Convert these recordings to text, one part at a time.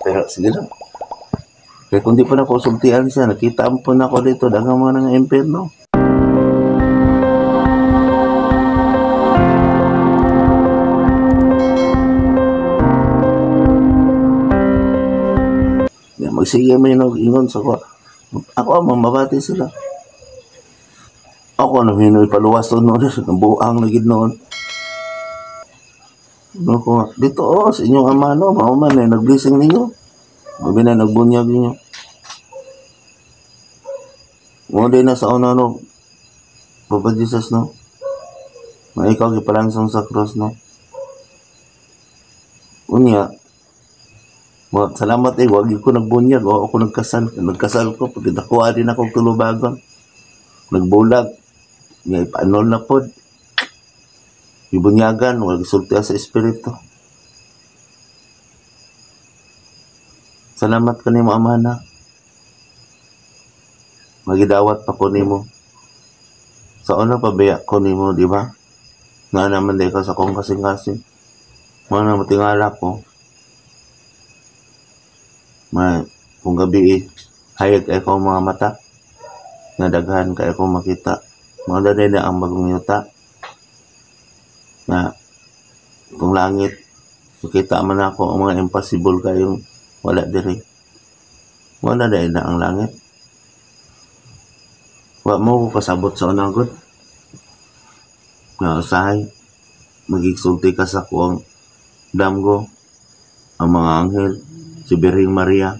Pero sige lang. Kaya kung di pa nakonsultihan siya, nakita po na ako dito, dagang mga ng impyerno. Magsige may nag-ingon sa ko. Ako, mamabati sila. Ako, naminoy paluwas to noon, nabuang na gid noon. No, ko, dito, sa inyong ama, no, mauman eh, nag-blessing ninyo. Mabi na, nagbunyag ninyo. Mo din na sa una, no, Papa Jesus, no, ikaw gipalansong sa cross, no. Unya, salamat wag ko nagbunyag o ako nagkasal ko pag nakuha din ako tulubagon nagbulag nga ipaanol na pod ibunyagan wag sulti sa espiritu. Salamat kanimo amana magidawat pa ko nimo sa una pabaya ko nimo di ba nga naman di ka sa kong kasing-kasing mo na matingala ko kung gabi hayag kay ko mga mata nga daghan kay ko makita mga daday na ang bagong yuta na kung langit makita man ako ang mga impossible kayong wala diri wala daday na ang langit wa mo ko kasabot sa unang good nga usahay magigsulti ka sa kuang damgo ang mga anghel si Birhing Maria,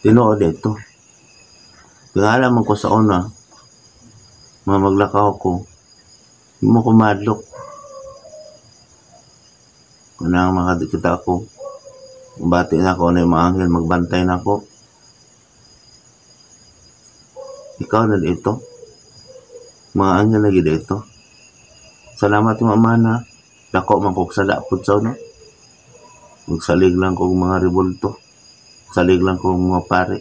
tinuod ito. Tingala man ko sa una, maglakaw ko, hindi mo ko madlok. Kunang makadikita ako, bati na ako na yung mga anghel, magbantay na ako. Ikaw na dito. Mga anghel lagi dito. Salamat yung amana, dako man ko sa dapod sa una. Magsalig lang kong mga revolto. Salig lang kong mga pare.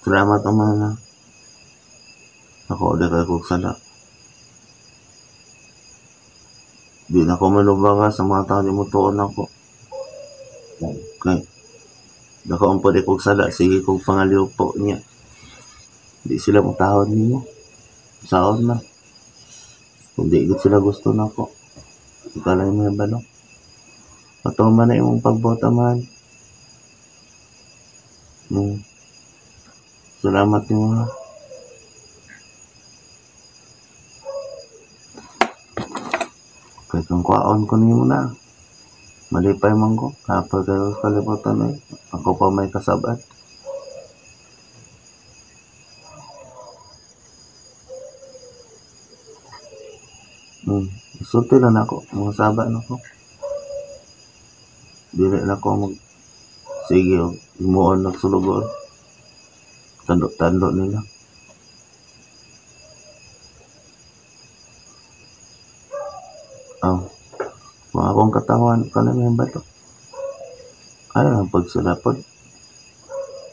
Salamat ang mga. Ako ulit ako sana. Di na ako malubaga sa mga tao ni mo tuon ako. Okay. Dako ang pwede kong sada. Sige kong pangaliw po niya. Di sila matahon niyo. Saon na. Kung di sila gusto na ako. Kalay mo yung balong. Patuman na yung pagbota man. Salamat yung mga. Kaya kung kwaon ko niyo na. Malipay man ko. Kapag kayo kalimutan na ako pa may kasabat. Sulti lang ako, mga sabat na ako. Dili na ako sige, imuon nagsulugod. Tandok-tandok nila. Kung akong katawan, kalang yung bato. Ayaw lang pag sila pod.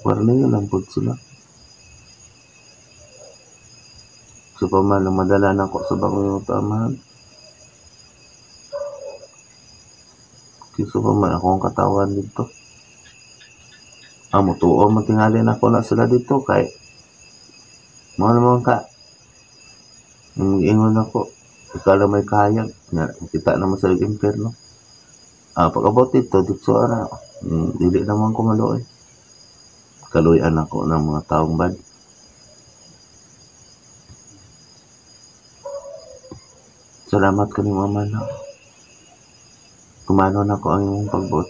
Warning lang pod sila. So pa man, madala na ako sa bagong utamahan. Kiso pa man akong katawan dito. Mutuo, matingalin ako na sila dito kay mga naman ka. Ingon ako, ikaw na may kahayag. Kita naman sa impyerno. Pag-abot dito, dito na. Dili naman ko maluoy. Kaluyan ako ng mga taong bad. Salamat ka ni Mama na. Tumanon ako ang iyong pagbuot.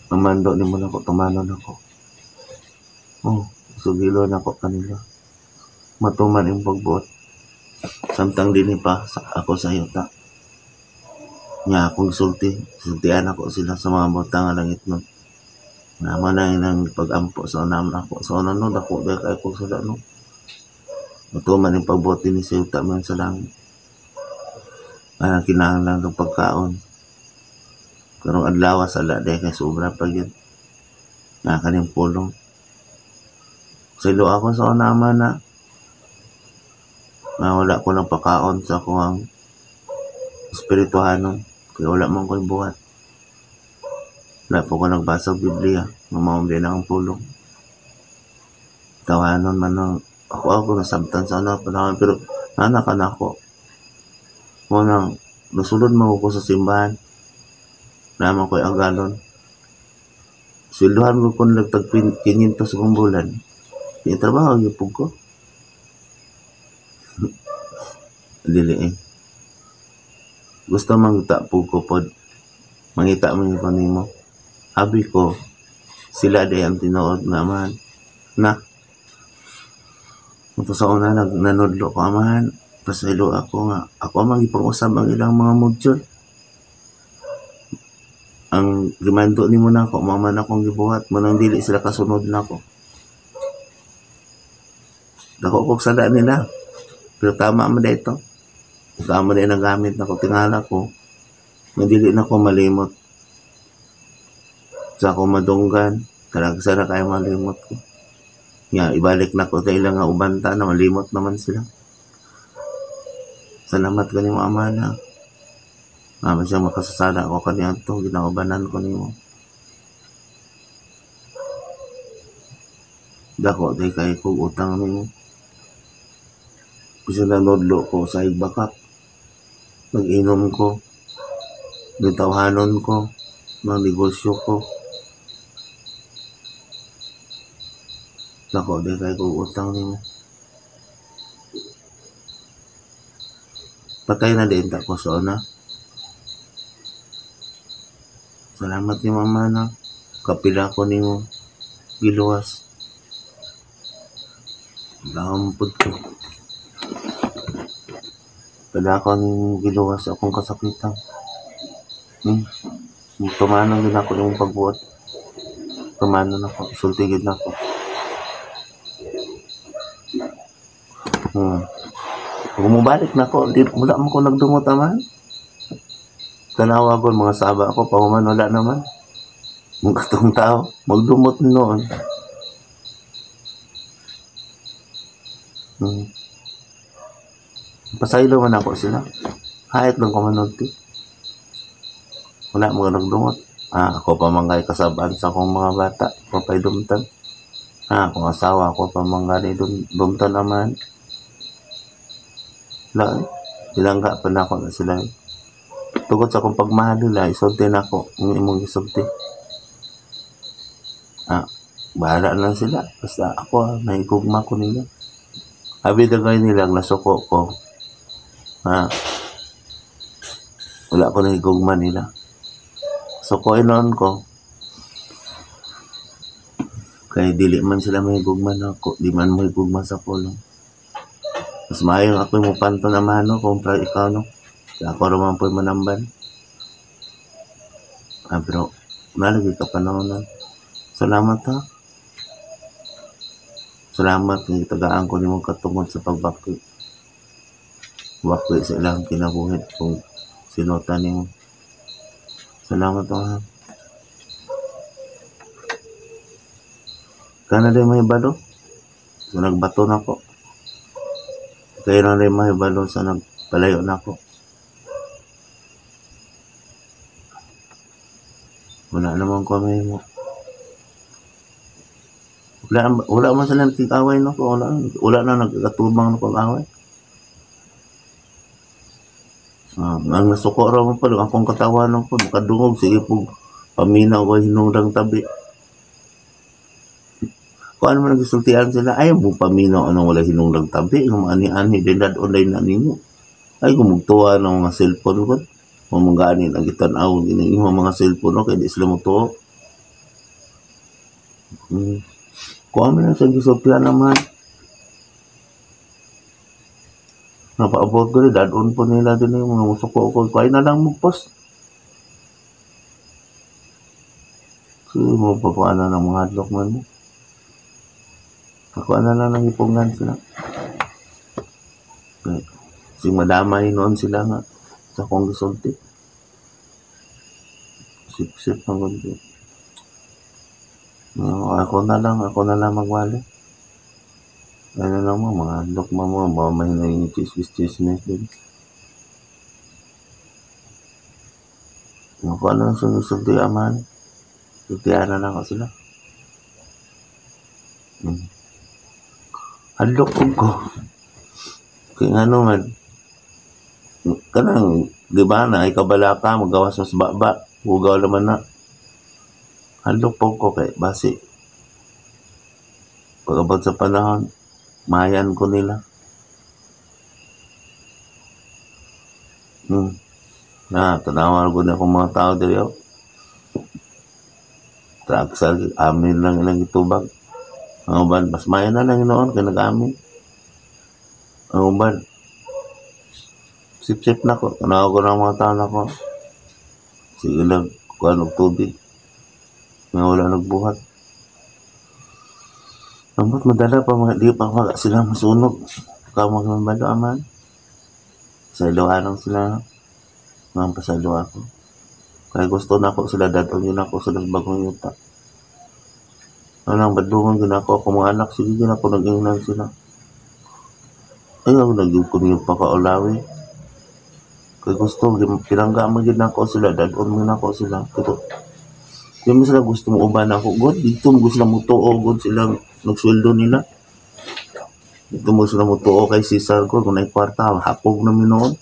Namando ni mo na ako, tumanon ako. Sugilo na ako kanila. Matuman yung pagbuot. Samtang din pa ako sa iyo ta. Nya akong sultian ako sila sa mga butang langit nun. Naman na yung pag-ampo sa unam ako. Sa unam nun, ako ba kayo ko sa dano. Matuman yung pagbuot din sa iyo ta man sa langit. Kinahanglan ng pagkaon. Karong adlaw sa lade kay sobra pa yun. Nakaning pulong. Silo ako sa unama na wala ko lang pagkaon sa kuwang espirituhanon. Kaya wala man ko'y buhat. Wala po ko nagbasa og Biblia. Mamaong din ang pulong. Tawanon man ng ako nasabtan sa una panahon. Pero nanak na ako. Munang nasulod mo ko sa simbahan. Naman ko'y agalon. Silduhan ko kung nagtag 500 kong bulan. Trabaho yung pug ko. Dili eh. Gusto mangita pug ko pod. Mangita mo yung kanimo. Habi ko, sila day ang tinuod nga man. Na. Ito sa una, nanudlo ko man. Pasaylo ako nga. Ako magipang-usab ang ilang mga module. Ang rimando ni mo na ako, maman akong gibuhat. Manang dili sila kasunod na ako. Dako kong sada nila. Pero tama mo dito. Tama din ang gamit na ko. Tingala ko. Nandili na ko malimot. Sa ako madunggan. Talagang sana kayo malimot ko. Nga, ibalik na ko sa ilang nga ubanta na malimot naman sila. Salamat ka ni mo, Amana. Mama siya makasasada ako kaniyang to. Ginaubanan ko ni mo. Dako, day kayo kong utang ni mo. Kasi nanodlo ko sa igbakak. Nag-inom ko. Nagtawhanon ko. Ng negosyo ko. Dako, day kayo kong utang ni mo. Patay na din ko sa una. Salamat ni Mama na. Kapila ko ni mo. Giluwas. Lahampod ko. Kada ako ni giluwas akong kasakitan. Tumanon din ako yung pagbuhat. Tumanon ako. Sultigid na ako. Bumabalik na ako. Wala mo ko nagdumot naman. Tanawa ko, mga saba ako, pahuman, wala naman. Mga katong tao, magdumot noon. Pasaylo man ako sila. Kahit lang kumanunti. Wala mga nagdumot. Ako pa mangay kasabaan sa akong mga bata. Ako pa'y dumtan. Akong asawa, ako pa mangay dumtan naman. Wala eh. Bilangga pa na ako na sila eh. Tugod sa akong pagmahal nila, isulti na ako. Ang imong isulti. Bahala lang sila. Basta ako, naigugma ko nila. Habi dagay nilang nasuko ko. Wala ko naigugma nila. Suko inon ko. Kaya dili man sila may gugma na ako. Di man may gugma sa pulong. Mas maayong ako yung mupanto naman no. Kung ikaw no. Ako naman po yung manamban. Pero nalagi ka pa na. Salamat ha. Salamat ng tagaan ko ni mong katungod sa pagbakwi. Bakwi sa ilang kinabuhit kung sinota ni mo. Salamat ha. Kana rin may balo. So nagbato na ko. Kaya na rin may balo sa nagpalayo na ko. Wala naman kami mo. Wala man sila nagkikaway no ko. Wala na nagkakatubang no pag-away. Ang nasuko raw mo pa, akong katawan ko, makadungog, sige po, paminaw ko hinurang tabi. Kung ano man nagsultihan sila, ay mo paminaw anong wala hinurang tabi, yung ani-ani, dinad online na nimo. Ay, kumugtuwa ng mga cellphone ko, mamangganin ang itanaw, yung mga cellphone ko, kaya di sila mo to. Kung ano na sa gisultihan naman, napaabot ko rin, dadon po nila din yung mga musuko ko. Kaya na lang mag-post. Sige mo pa paano ng mga hadlock man mo. Ako na lang nang ipungan sila. Okay. Kasi madamay noon sila nga sa kong gisulti. Sip-sip ng kundi. Ako na lang magwali. Ano lang mo, mga hadlock mo, mga mahinay yung chismis din. Kung ano ang sumusunod aman, sutianan ako sila. Hadlok ko. Kaya nga naman, kanang, di ba na, ikabala ka, magawas sa baba, hugaw naman na. Hadlok ko kay basi. Pagabot sa panahon, mayan ko nila. Tanawan ko na akong mga tao diri. Sa amin lang ilang itubag. Ang uban, mas mayan na lang noon kaya nag-amin. Ang uban, sip-sip na ko. Tanawa ko ng mga tao na ko. Sige lang, kuha ng tubig. Nga wala nagbuhat. Ambot madala pa mga di pa mga sila masunog. Kamag ng balo aman. Sa iluanong sila. Mga pasalo ako. Kaya gusto na ako sila datong yun ako sa bagong yuta. Anong badungan gina ako mga anak. Sige gina ako nag-ingnan sila. Ayaw nag-yung ko niyo pa kaulawi. Kaya gusto, pinangga mo gina ako sila. Dadon mo na ako sila. Pero, yung sila gusto mo uban ako. God, dito mo gusto mo tuo. God silang nagsweldo nila. Dito mo sila mo tuo kay Cesar ko. Kung na kwarta, hapog na minoon.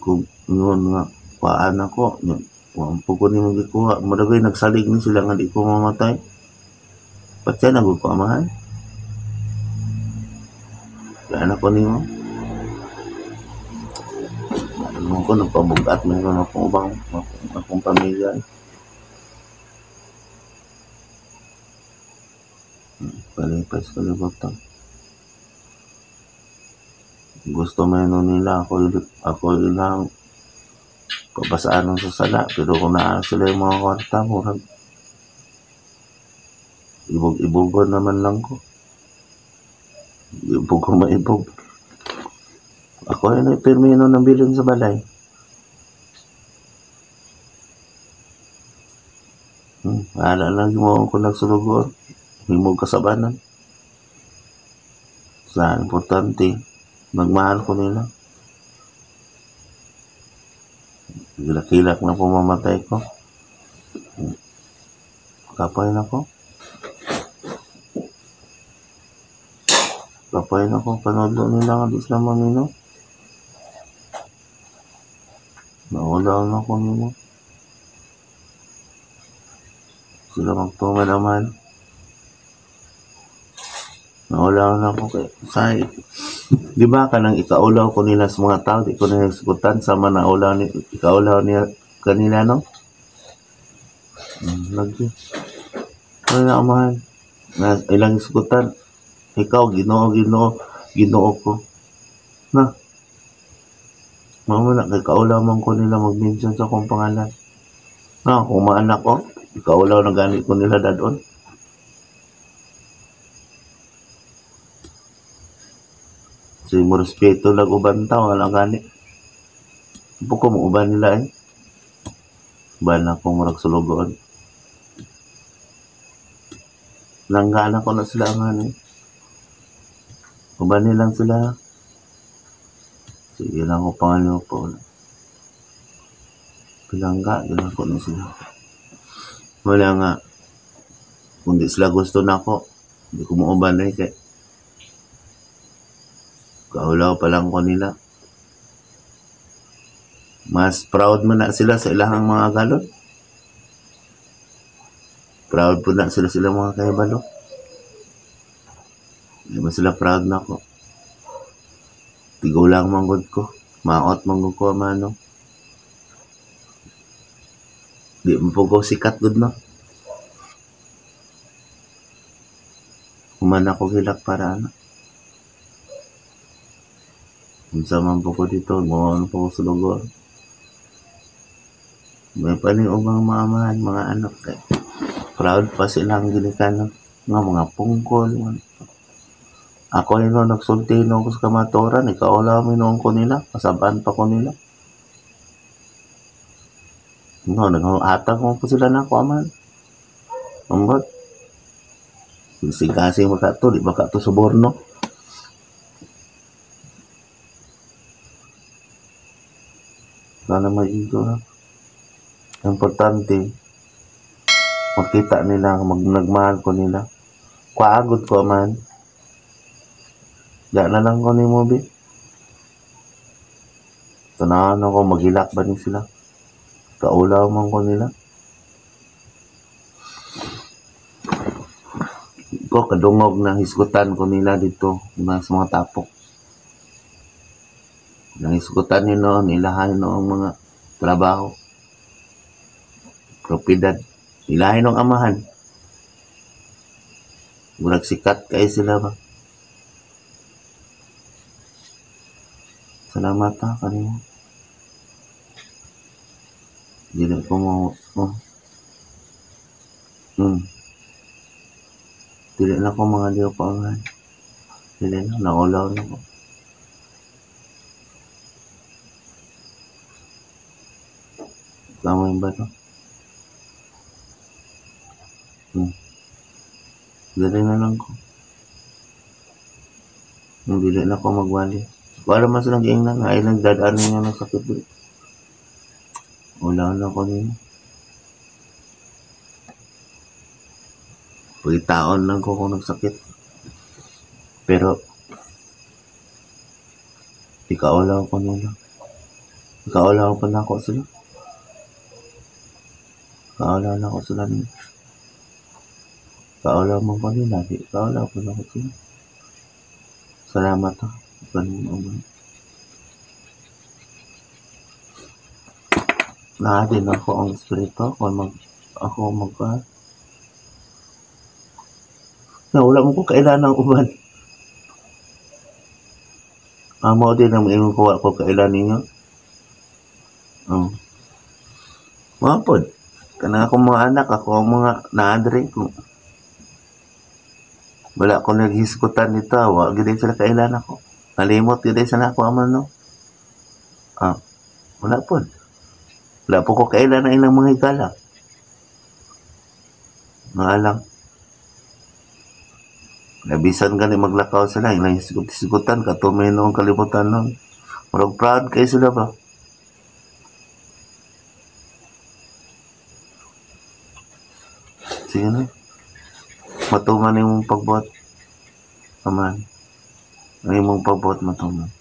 Kung yun nga, paan ako. Ang po ni mong gikuha. Maragay nagsalig ni sila nga di ko mamatay. Patya na ko amahan. Kaya anak ko ni mo. Ano ko, nagpabugat. Mayroon akong ubang akong pamilya. Palipas kalibutan. Gusto mayroon nila ako ilang papasaan ng sasala. Pero kung naa sila yung mga kwarta, murag ibog-ibogon naman lang ko. Ibog ko maibog. Ako yun ay permino ng bilin sa balay. Wala lang mo ako nagsulugor. Himog kasabanan. Sa importante, magmahal ko nila. Kilak-kilak na pumamatay ko. Kapay na ko. Kapay na ko. Panood nila nga di sila mamino. Naulaw na ko nila. Sila magtunga naman. Naulaw na ko kay say. Di ba ka nang ikaulaw ko nila sa mga tao, di ko na nagsikutan sama na ikaulaw niya kanila, no? Lagi. Ano na amahan? Ilang isikutan. Ikaw, ginoo ko. Na. Mamuna, kay kaulaw man ko nila mag-mention sa akong pangalan. Na, kung maanak ko, ikaulaw na ganit ko nila dadon. So, mo respeto lang uban tao, wala gani. Ipo ko mo uban nila eh. Uban na kong marag sulugoon. Langgana ko na sila nga eh. Uban nilang sila. Sige lang ko pangalan po. Pilangga, gano'n ko na sila. Wala nga. Kung di sila gusto na ako, hindi ko mo uban eh. Kaya kaulaw pa lang ko nila. Mas proud mo na sila sa ilahang mga galon. Proud po na sila mga kahibalo. Di ba sila proud na ako? Tigo lang manggod ko. Maot manggod ko amano. Di mo po ko sikat good no? Kuman ako hilak para ano. Unsa man po ko dito, mo po ko sa lugar. May paning ubang maamahan, mga anak kay proud pa silang ginikanan nga mga pungkol. Ako yun nagsulti no ko sa kamatoran, ikaw lang minong ko nila, kasaban pa ko nila. No, naghatag mo po sila na ako aman. Ambot. Kasi makato, di ba kato sa Borno? Sana maigo ha. Importante, makita nila, nagmahal ko nila. Kuagod ko man. Diyan na lang ko ni mo, be. Tanahan ako, maghilak ba ni sila? Kaulaw man ko nila. Ko kadungog na hisgutan ko nila dito sa mga tapok. Nang hisgutan nyo noon, ilahan noong mga trabaho. Propidad. Ilahin ng amahan. Murag sikat kayo sila ba? Salamat ha, kanina. Dili ko mo. Dili na ko mga liyo paangan. Dili na, naulaw na ko. Tama yung ba ito? Dili na lang ko. Dili na ko magwali. Wala man silang giingnan nga ay nagdadaan ninyo ng sakit dito. Wala na ko ninyo. Pagitaon lang ko kung nagsakit. Pero ikaulaw ko nila. Ikaulaw ko na ako sila. Ikaulaw na ako sila nila. Ikaulaw mo ko nila. Ikaulaw ko na ako sila. Salamat ha. Nakadin ako ang espiritu. Ako magka. Wala mo ko kailan ng uban. Amo din ang ingon ko ako kailan ninyo. Mga pod. Kanang akong mga anak, ako ang mga naadre ko. Wala ko naghiskutan nito. Wala gid sila kailan ako. Nalimot gid sila ako aman no. Wala pod. Wala po ko kailan na ilang mga higala. Nga lang. Nabisan ka ni maglakaw sila, ilang hisigutan, katumay noong kalimutan noon. Marag proud kayo sila ba? Sige na. Matungan yung pagbuhat. Aman. Ang imong pagbuhat matungan.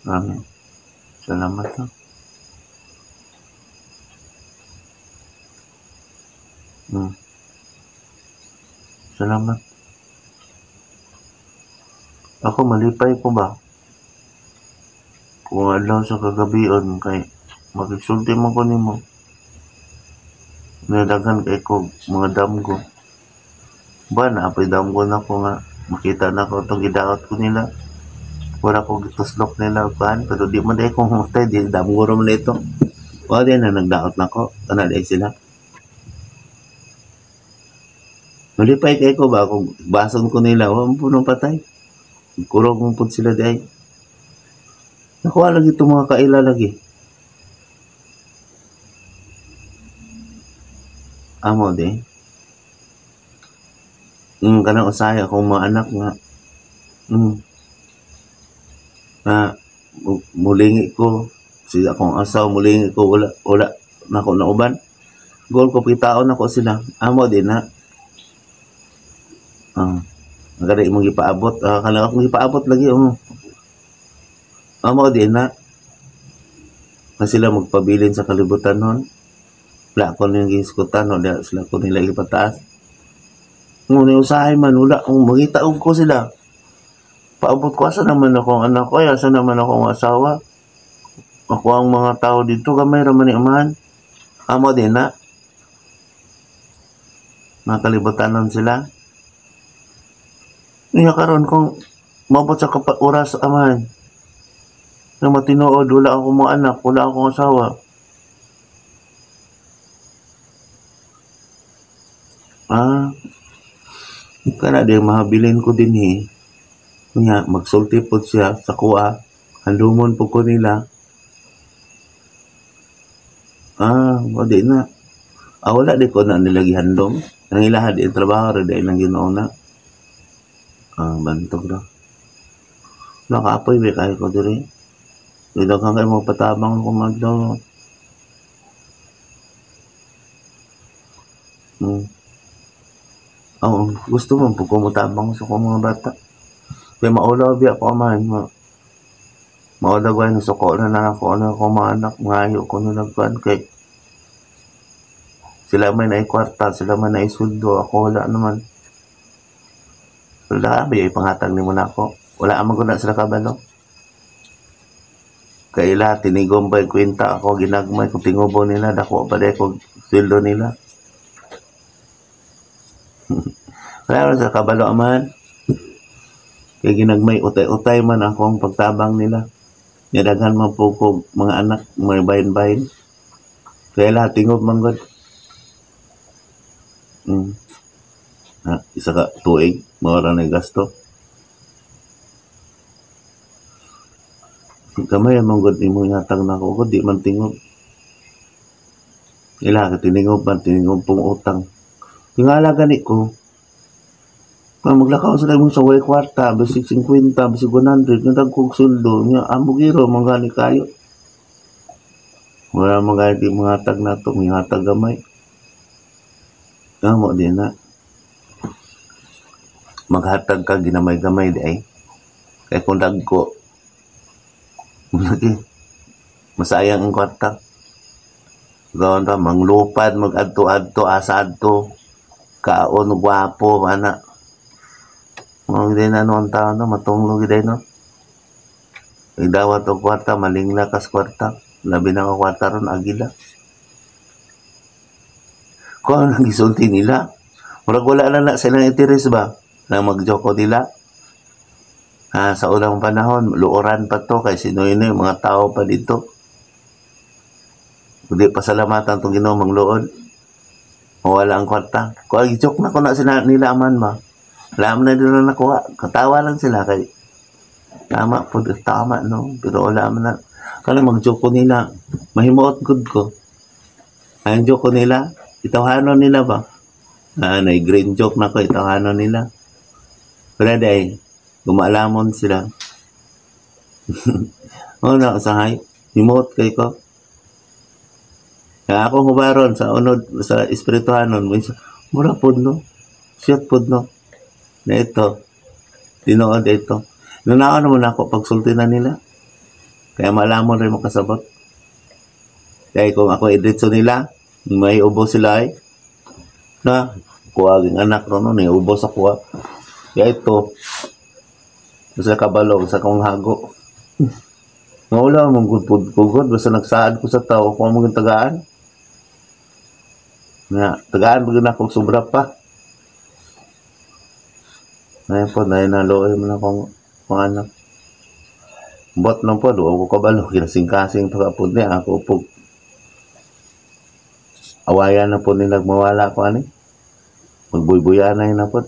Amen. Salamat ha. Salamat. Ako malipay ko ba? Kung adlaw sa kagabion kay magsulti mo ko nimo. Nadagan kay ko mga damgo. Ba na apay damgo na ko nga makita na ko itong gidaot ko nila. Wala ko gituslok nila upan pero di man dahil kong hutay di damgo rin na ito. Wala din na nagdaot na ko. Ano dahil sila? Malipay kay ko ba kung bason ko nila wala mo punong patay. Kurog mo po sila dahil. Nakuha lagi itong mga kaila lagi. Amo de. Kanang usaya akong mga anak nga. Mulingi ko. Sila akong asaw, mulingi ko. Wala na ako nauban. Goal ko, pitaon ako sila. Amo din ha. Nagkari mong ipaabot. Kanang akong ipaabot lagi. Amo din ha. Na sila magpabilin sa kalibutan nun. Wala ko nang giskutan. Wala sila ko nila ipataas. Ngunit usahay man. Wala kung magitaog ko sila. Paabot ko. Asa naman akong anak ko. Asa naman akong asawa. Ako ang mga tao dito. Gamay raman ni amahan. Amo din ha. Nakalibutan nun sila. Niya karon kung mabot sa oras amahan na matinood, wala akong mga anak, wala akong asawa. Kana din mahabilin ko din Nga, magsulti po siya sa kuha. Handumon po ko nila. Wala na. Wala di ko na nilagi handom. Nang ilahan din trabaho, rin lang ginoon na. Bantog na. Nakaapoy, may kayo ko diri. Daghang kay mo patabang ko madlaw. Oo, gusto mo po kumutabang sa kong mga bata. Kaya maulaw biya ko man. Maulaw ba yung suko na ako ako mga anak. Ngayo ko na nagkuhan kay sila may naikwarta, sila may naisuldo. Ako wala naman. Wala ba yung pangatag ni mo na ako? Wala amang ko na sila kabalo. Kaila, tinigom ba yung kwenta ako, ginagmay, kung tingubo nila, dako pa rin kung sweldo nila. Kaya sa kabalo man, kaya ginagmay, utay-utay man akong pagtabang nila. Nadagan man po ko mga anak, mga bayin-bayin. Kaya lahat, tingob man God. Isa ka, tuig, mawala na gasto. Kamay amang God, imo yatang na ako, di man tingob. Ila ka tingob man, tingob pong utang. Tingala gani ko, maglakaw sila mo sa way kwarta, basig 50, basig 100, nadagkog suldo niya, ambugiro, manggani kayo. Wala manggani di mga tag na to, mga tag gamay. Mo din na. Maghatag ka, ginamay-gamay di ay. Kaya kung dagko, masayang ang kwarta. Gawin ka, manglupad, mag-adto-adto, asa-adto, kaon, gwapo, anak. Mga hindi na noon tao, no? Matunglo gida, no? Igdawat o kwarta, malingla kas kwarta. Labi na ka kwarta ron, agila. Kung ano nang gisulti nila? Murag wala na silang interes ba? Na magjoko nila? Sa unang panahon, luoran pa to, kay sino-ino yung mga tao pa dito. Hindi pasalamatan itong ginawang luod. O wala ang kwarta. Kung joke na ko na sila nilaman ba? Alam na din na nakuha. Katawa lang sila kay tama po, tama no. Pero wala man na. Kaya mag-joke ko nila. Mahimuot good ko. Ang joke ko nila, itawhanon nila ba? Na-green joke na ko, itawhanon nila. Pero dahil, gumalamon sila. O na, usahay. Himuot kay ko. Kaya ako hubaron sa unod, sa espirituhanon. Mura po no. Shit po no. Na ito, tinood ito. Nanaan naman ako pagsulti na nila. Kaya malamon rin makasabot. Kaya kung ako idritso nila, may ubo sila ay, na, kuwaging anak ron, no, ubo sa kuwa. Kaya ito, sa kabalog, sa kong hago. Wala mong gudpud-pugod, basta nagsaad ko sa tao, kung ang mga tagaan. Tagaan, bagay na akong sobra pa. Ngayon po, dahil naloy mo na akong anak. Bot lang po, doon ko kabalo, kinasing-kasing pagkapod niya, ako po. Awayan na po nila mawala ko, ani. Magbuy-buyan na yun na po.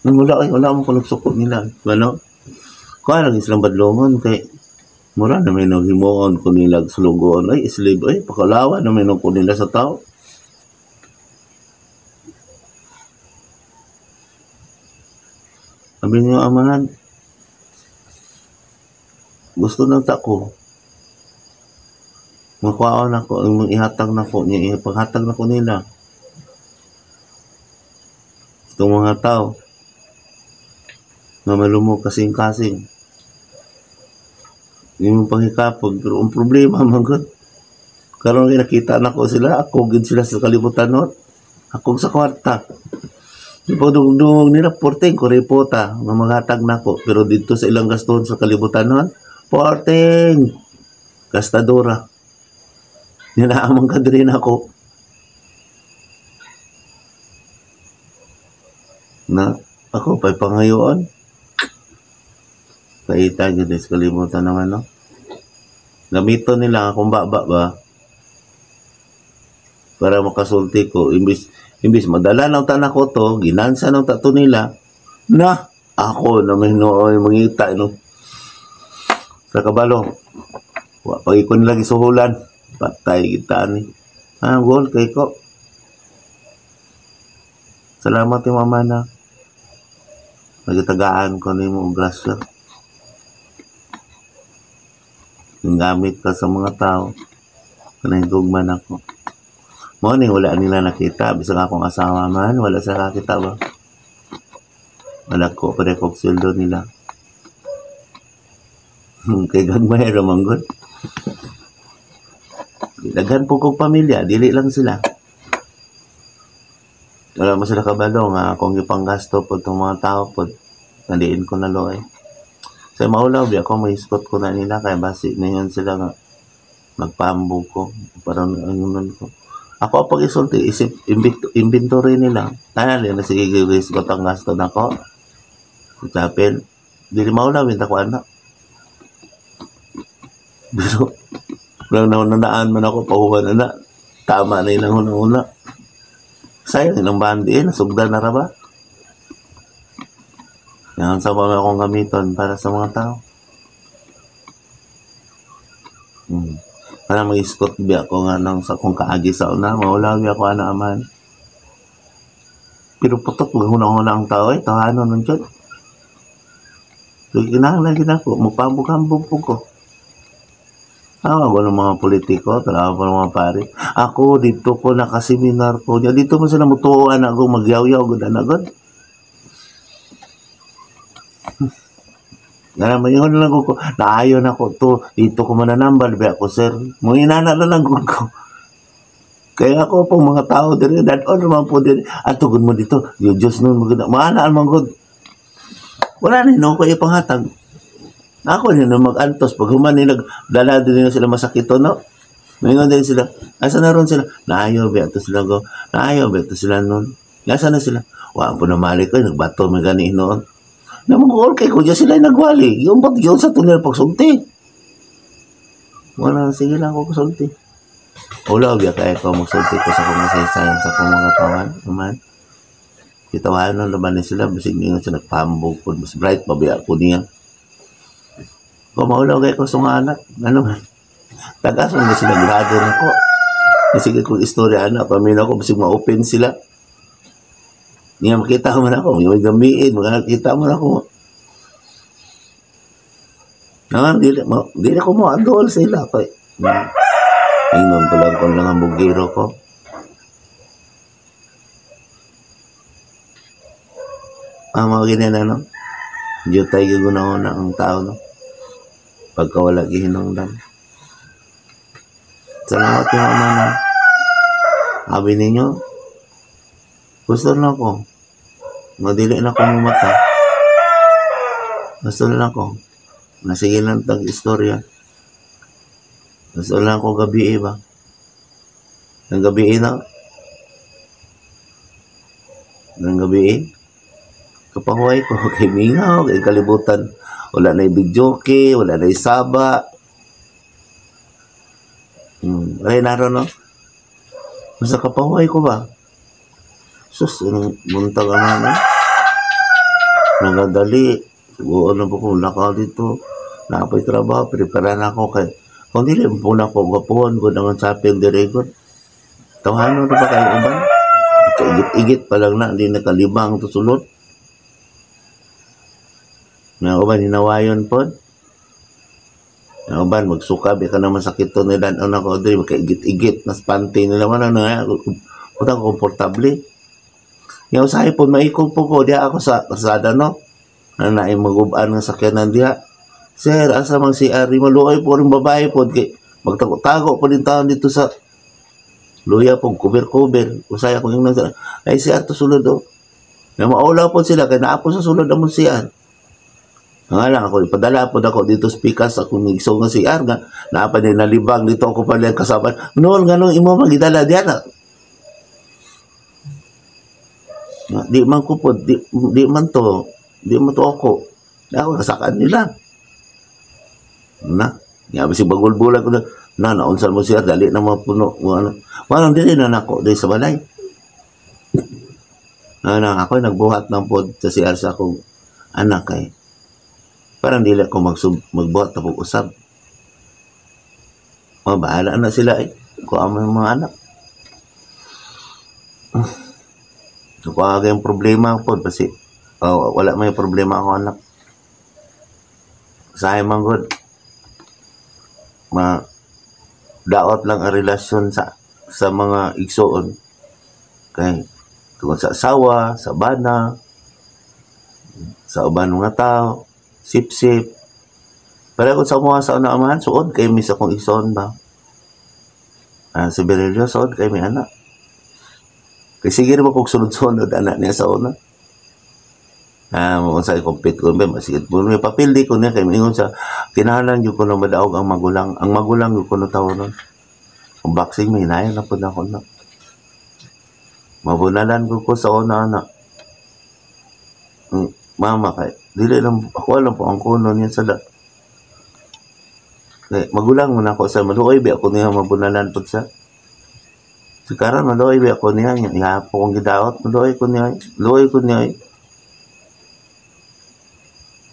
Wala mo kung nagsukot nila. Ano? Kaya lagi silang badlongon, kay mura na may naghimuon kung nila sulugoon. Ay, islib, ay, pakalawa na may nagkun nila sa tao. Sabi niyo, amahan, gusto ng tako. Magkwaon ako, ihatag na ko, ipaghatag na ko nila. Itong mga tao, na malumog kasing-kasing. Hindi mo pangikapag, pero ang problema, manggod. Karoon nakita na ko sila, ako gid sila sa kalibutan not. Ako sa kwarta. Pagdugdug nila, 14 ko repota, maghatag na ko. Pero dito sa ilang gaston sa kalibutan nun, 14! Gastadora. Ninaamang ka rin ako. Na, ako, pa'y pangayoon. Kaita, gid sa kalibutan naman, no? Gamito nila akong baba ba? Para makasulti ko. Imbis madala ng tanak ko to, ginansa ng tato nila, na ako na may nooy mangita, no? Sa kabalo, pag ikon lagi suhulan, patay kita ni. Gol, kay ko. Salamat yung mama na. Nagitagaan ko ni mo, grasya. Ang gamit ka sa mga tao. Kanahigugman ako. Morning, wala nila nakita. Bisa nga akong asawa man, wala sa nakita ba? Wala ko, pare kong sildo nila. Kay gagmay ramang good. Daghan po kong pamilya, dili lang sila. Wala mo sila kabalo nga kung ipanggasto po itong mga tao po. Nandiin ko na lo eh. Sa maulaw, di ako may spot ko na nila kaya basi na yun sila nga magpaambog ko. Parang ano ko. Ako pag isulti, isip, inventory nila. Kaya na sige, guys, ko ang gasto na ko. Chapel, dili maulawin ako anak. Pero, lang nanaan man ako, pahuwan na. Tama na yun ang una-una. Sayang, ilang bandi nasugdan na ba? Yan sa mga akong gamiton para sa mga tao. Para mag-iskot biya ako nga nang sa kung kaagi sa una, maulawi ako ana aman. Pero putok, hunang-hunang ang tao eh, tahano nun dyan. So, kinahanglan ako, magpambog-hambog po ko. Tawa ko ng mga politiko, tawa ko ng mga pare. Ako, dito ko nakaseminar ko. Dito mo sila mutuoan ako, magyaw-yaw, gud-anagod. Naman yun lang ko, naayon ako to, dito ko mananambal, biya ko sir, mga inana na lang ko. Kaya ako po mga tao din, danon naman po din, at tugod mo dito, yung Diyos nun, maana naman ko. Wala na yun, ako ipanghatag. Ako yun, mag-antos, pag human nagdala din nila sila masakito, no? Ngayon din sila, asa na ron sila? Naayo, biya to sila go, naayo, biya to sila nun. Nasa na sila? Wala po na mali ko, nagbato, may gani noon. Namang kay ko, dyan sila nagwali. Yung ba't yun sa tunel pagsulti? Wala, sige lang ako pagsulti. Ulaw, biya kaya ko magsulti ko sa kong masaysayan sa kong mga tawan. Naman. Kitawahan ng laban sila, basig niya siya nagpambog ko. Mas bright, mabiya ko niya. Kung maulaw kaya ko sa mga anak, ano man. Tagasong na sila, grado na ko. Sige kong istorya, anak, pamina ko, basig ma-open sila. Niya makita mo na ako, may gamiin, makita mo na ako. Dili ko mo, andol sila. Inom pa lang kung lang ang bugiro ko. Mga ganyan no? Diyo tayo gaguna ang tao, no? Pagka wala gihinungdan. Salamat yung ama na. Sabi ninyo, gusto na ako. Madili na ako mumata. Gusto na ako. Nasige lang tag-istorya. Gusto na ako gabi ba? Ang gabi na. Ang gabi kapahuay ko kay mingaw, kay kalibutan. Wala na ibigyoke, wala na isaba. Ay, naroon no? Basta kapahuay ko ba? Sus, anong buntag naman nagadali. Siguro na po kung lakaw dito. Nakapay trabaho, prepare na ako kay kung dili po na ako gapuan ko naman sa apel diregon. Tawhano na ba kayo uban? Igit-igit pa lang na, hindi nakalibang to sulod. Nga uban, hinawayon po. Nga uban, magsuka, ka naman sakit to nilan. Ano ko, Audrey, magkaigit-igit, nas panty nila. Ano na, putang komportable. Yung usahay po, maikog po ko, diya ako sa kasada, no? Na mag-ubaan ng sakyanan diya. Sir, asa mang si Ari, maluoy po rin babae po. Magtago-tago po din taon dito sa luya po, cover-cover. Usahay ako yung nasa, ay si Arto sulod, oh. Na maulaw po sila, kaya naapo sa sulod naman si Ar. Nga lang ako, ipadala po ako dito speakers, ako nag-iso nga si Ar, nga, naapa din nalibang dito ako pala kasama. Noon, ganong imo magidala diya na. Di man ko po, di man to ako. Ako kasakaan nila. Na, nga si bagul-bulan ko na, naunsan mo siya, dali na mapuno. Walang dili na nako, di sa balay. Ako nagbuhat ng pod sa siya sa akong anak kay. Parang dili ako magbuhat na pag-usap. Bahala na sila eh. Kung ang mga anak. Kung aga yung problema po, kasi wala may problema ako anak. Sayang man good. daot lang ang relasyon sa mga igsoon kay tungod sa asawa, sa bana, sa uban mga tao, sip-sip. Pero kung sa mga sa unaaman, suod kay mi sa kong igsoon ba? Si Berelio, suod kay mi anak. Kay sige naman kung sunod-sunod anak niya sa una. Kung sa i-compete ko, masigit po. May papildi ko niya, kay mingon sa tinahalan yung ko na madaog ang magulang. Ang magulang yung ko na tao nun. Ang boxing, may hinayan na po na ako na. Mabunalan ko sa una, anak. Mama, kay, dili lang, ako alam po ang kuno niya sa kay, magulang mo na ako sa maluoy, bi ako niya mabunalan po sa. Sikaran, maluoy, bi ako niya, ihapo kong gidaot, maluoy ko niya.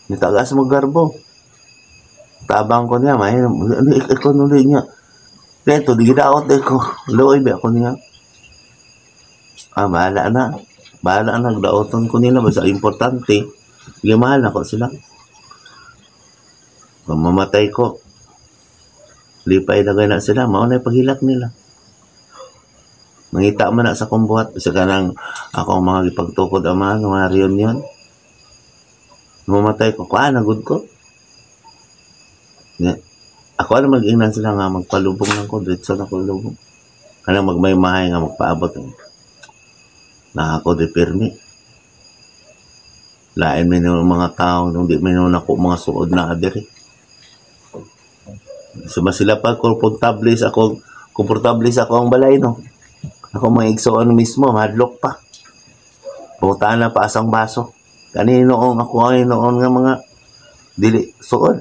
Nitagas mo garbo. Tabang ko niya, may ikaw nuli niya. Neto, di gidaot ko. Luoy ba ako niya? Bahala na. Daoton ko nila. Basta importante. Mahal na ko sila. Kung mamatay ko, lipay na gana sila. Mauna yung paghilak nila. Mangita man na sa kumbuhat. Kasi kanang akong mga ipagtukod ama, mga reunion. Mamatay ko, nagod ko. Yeah. Ako alam mag-ingnan sila nga magpalubong lang ko, diretso na ko lubong. Kanang magmaymahay nga magpaabot. Na ako di pirmi. Lain may mga tao, nung di may ako mga suod na adiri. Suma sila pa, komportable sa akong balay, no? Ako mga igsoon mismo, madlock pa. Putaan na pa asang baso. Kaninoong ako ay noon nga mga dili suod.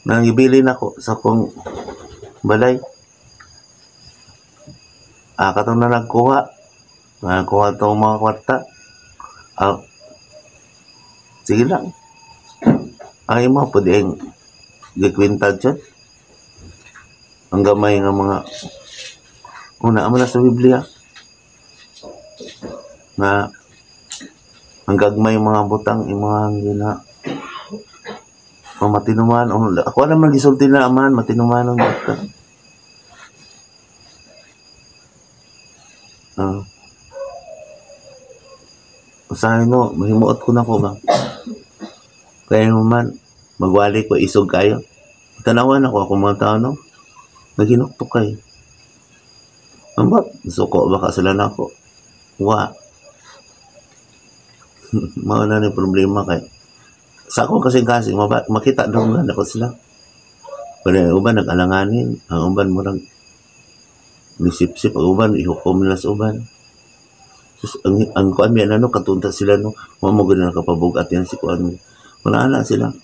Nang ibilin ako sa kong balay. Katong na nagkuha itong mga kwarta. Sige lang. Ay mo, pwede ang gikwintad dyan. Ang gamay nga mga una na sa Biblia. Na ang gagmay mga butang, mga gina matinuman. Ako naman gisulti na aman, matinuman ang butang. Usahin no, mahimuot ko na ko ba? Kaya naman, magwali ko, isog kayo. Tanawan ako mga tao, no? Naginuktok kayo. Ang ba? Suko baka sila na ako. Mauna na yung problema kay sa ako kasi makita doon nga ako sila. Pero yung uban nag-alanganin, ang uban mo lang nisip-sip, ang uban ihukom nila sa uban. So, ang kuan mi ano katunta sila no, mo gud na kapabugat yan si kuan. Wala na sila.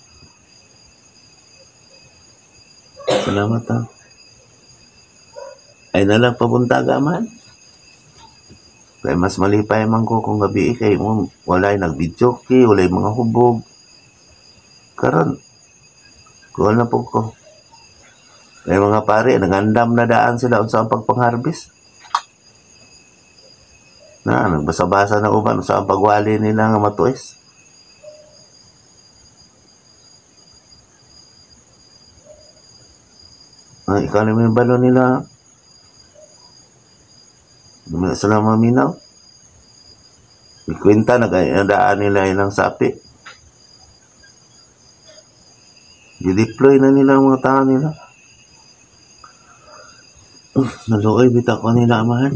Salamat ha. Ay nalang pabuntaga man. Kaya mas malipay man ko kung gabi kay mo walay nag-video kay walay mga hubog. Karon ko na po ko. Kaya mga pare nagandam na daan sila unsa ang pagpang-harvest. Nagbasa-basa na uban unsa ang pagwali nila nga matuis. Ikaw na may balo nila. Sila maminaw. Ikwenta na daan nila ilang sapi. I-deploy na nila ang mga tao nila. Naluoy bita ko nila amahan.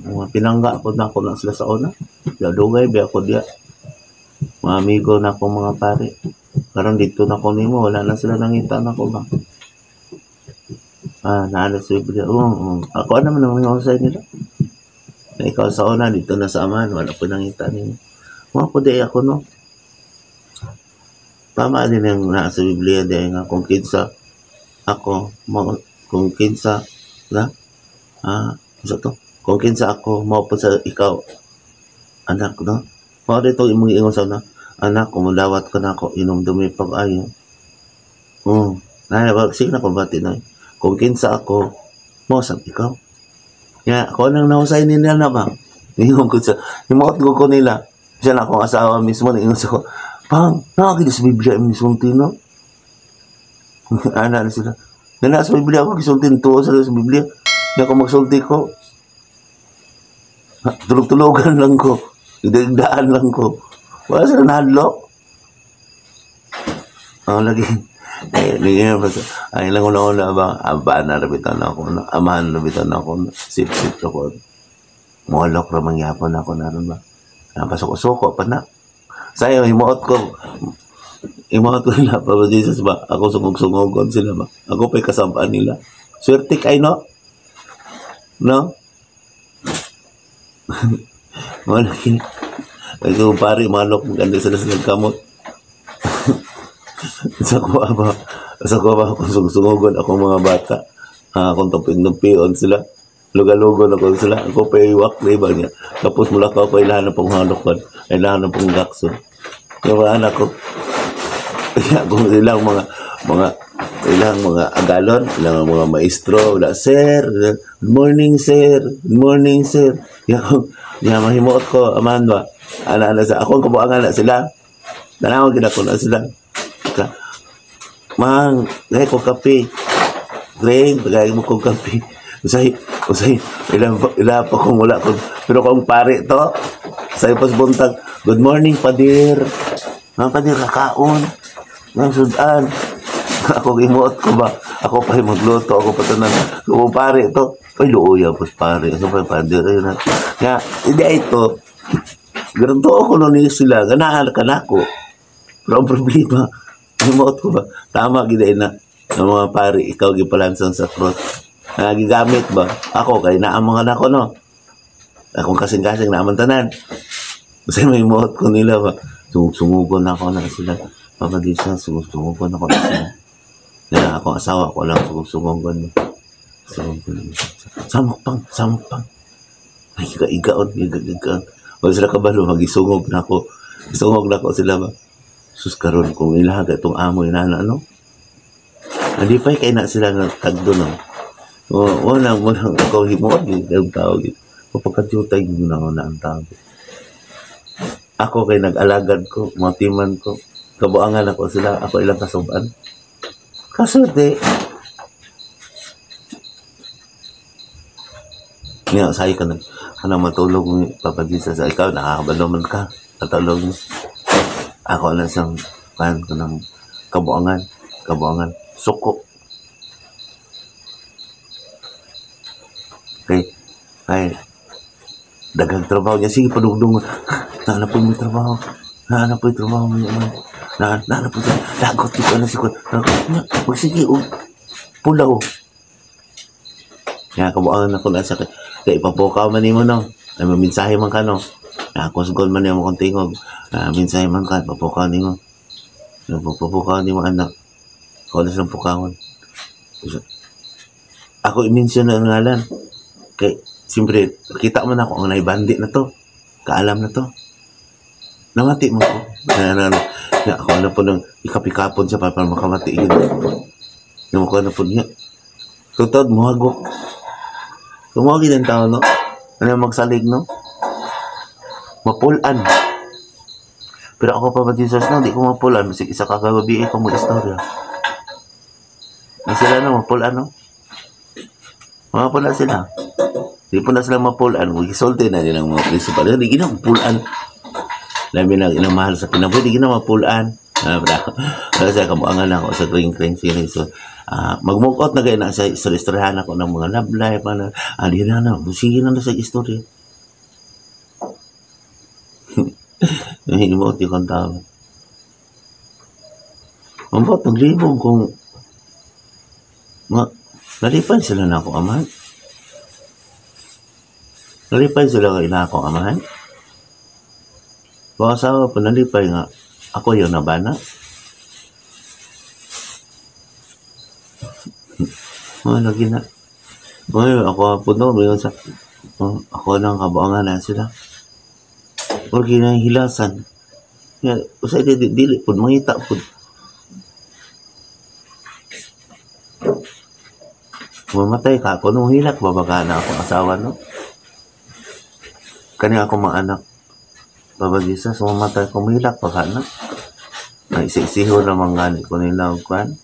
Mga pinangga ko na ako na sila sa una. Dugay ba ako diya. Mga amigo na ako mga pare. Karon dito na ko nimo, wala na sila nangita na ko ba. Naano sa Biblia. Ako naman ang usay nila. Na ikaw sa una, dito na sa aman, wala po nangita nila. Mga po di ako, no? Tama din yung nasa Biblia dahil nga kung kinsa ako, kung kinsa, kung kinsa ako, mo po sa ikaw, anak, no? Mga dito yung mga ingon sa na, anak, kumulawat ko na ako, inom dumi pag-ayo. Sige na kumbati na. Kung kinsa ako, mo sa ikaw. Kaya ako nang nausay nila na ba? Ingon ko sa, himuot ko nila. Siya na akong asawa mismo, ingon sa ko, Pang, nakakita sa Biblia yung misulti, no? Ana na sila. Na sa Biblia ako, gisultin tuwa sila sa Biblia. Hindi ako magsulti ko. Tulog-tulogan lang ko. Idagdaan lang ko. Wala sila nahadlok. Lagi. Ay lang una ba? Abaan na rabitan ako. Amahan na rabitan ako. Sip-sip ako. Muhalok ra mangyapon ako na ron ba? Napasok-usoko pa na. Sayo, himuot ko nila pa ba, Jesus ba? Ako sungog-sungogon sila ba? Ako pa'y kasabaan nila. Swerte kay no? No? Wala kini. Ay kung pari, manok, maganda sila sa nagkamot. Sa kuha ba akong sungsugogon akong mga bata. Akong tumpin-tumpion sila. Lugalugon ako sila. Ako pa iwak na iba niya. Tapos mula ko ako ilahan na pong hanokon. Ilahan na pong gakson. Yung mga anak ko. Kung ilang mga agalon, ilang mga maestro, wala, sir, good morning, sir, good morning, sir. Mahimuot ko, Amanda, ana sa akong kabuangan na sila. Tanawag ko na sila. Mang, gaya ko kape. Greg, gaya mo kong kape. Usay, ilang pa kung wala ko. Pero kung pare to, sa ipos buntag, good morning, padir. Mga padir, kakaon. Ng sudan. Ako gimuot ko ba? Ako pa magluto. Ako pa tanan. Kung pare to, ay luoy pos pare. Ano pa padir? Ayun na. Nga, hindi ito. Ganito ako nun sila. Ganaan ka na ako. Pero ang problema, gimuot ko ba? Tama, giday na. Ng mga pare, ikaw gipalansang sa cross. Nagigamit ba? Ako, kaya naamangan ako, no? Akong kasing-kasing naamantanan. Kasi may muot ko nila ba? Sumugon ako na sila. Papadisa, sumugon ako na sila. Kaya akong asawa ko lang sumugon. Samok pang. Ay, igaon. Wala sila kabalo, magisungog na ako. Sungog na ako sila ba? Sus karon kung ilaga itong amoy na ano? Hindi pa kaya na sila nagtagdo, no? Wala ako himuot, yung tawag. Kapagkatyutay, yun na ang tawag. Ako kay nag-alagad ko, matiman ko. Kabuangan ako sila, ako ilang kasubaan. Kasute. Nga, sa'yo ka na matulog mo, Papa Jesus. Ikaw, nakakabalo man ka. Natulog mo. Ako lang siyang kan ko ng kabuangan. Suko. Kay, dagang trabaho niya. Sige, padugdong. Nahanap po yung trabaho. Nahanap po mo naman. Nahanap po siya. Lagot dito na sikot. Magsige, pula. Kaya kabuangan ako na sa kaya ipapukaw man mo, no? Ay maminsahe man ka, no? Kusgon man niya mo kong tingog. Minsahe man ka, papukaw ni mo. Papukaw ni mo, anak. Kung alas ng pukawon. Ako i-mention na ngalan. Kay, siyempre, kita mo na ako ang naibandi na to. Kaalam na to. Namati mo ko. Ako na po nang ikapikapon siya para makamati yun. Namukuha na po niya. Tutod, muhagok. Tumawagin ang tao, no? Ano magsalig, no? Mapulan. Pero ako pa ba, Jesus, no? Di ko mapulan. Masig isa kagabi ko mo istorya. Sila na mapulan, no? Mapulan sila. Di po na sila mapulan. Gisulti na nilang mga principal. Di gina mapulan. Labi na inamahal sa kinabuhi. Di gina mapulan. Kasi kamuangan ako sa Kring series. So, magmukot na gaya na sa istoryahan ako ng mga love life. Di na. Sige na sa istorya. Hinimot yung kang tao. Mambot, naglibong kung nalipay sila na ako amahan. Nalipay sila na ako amahan. Kung asawa pa nalipay nga, ako yung nabana. Lagi na. Ako po no, ako lang kabuangan na sila. Porque na hilasan. Usay dili pud mangita pud. Mamatay ka ako nung hilak babaga na ako asawa, no? Kani ako mga anak. Baba Jesus, mamatay ko hilak baga na. Naisisiho na mga ganit ko nila og kwan.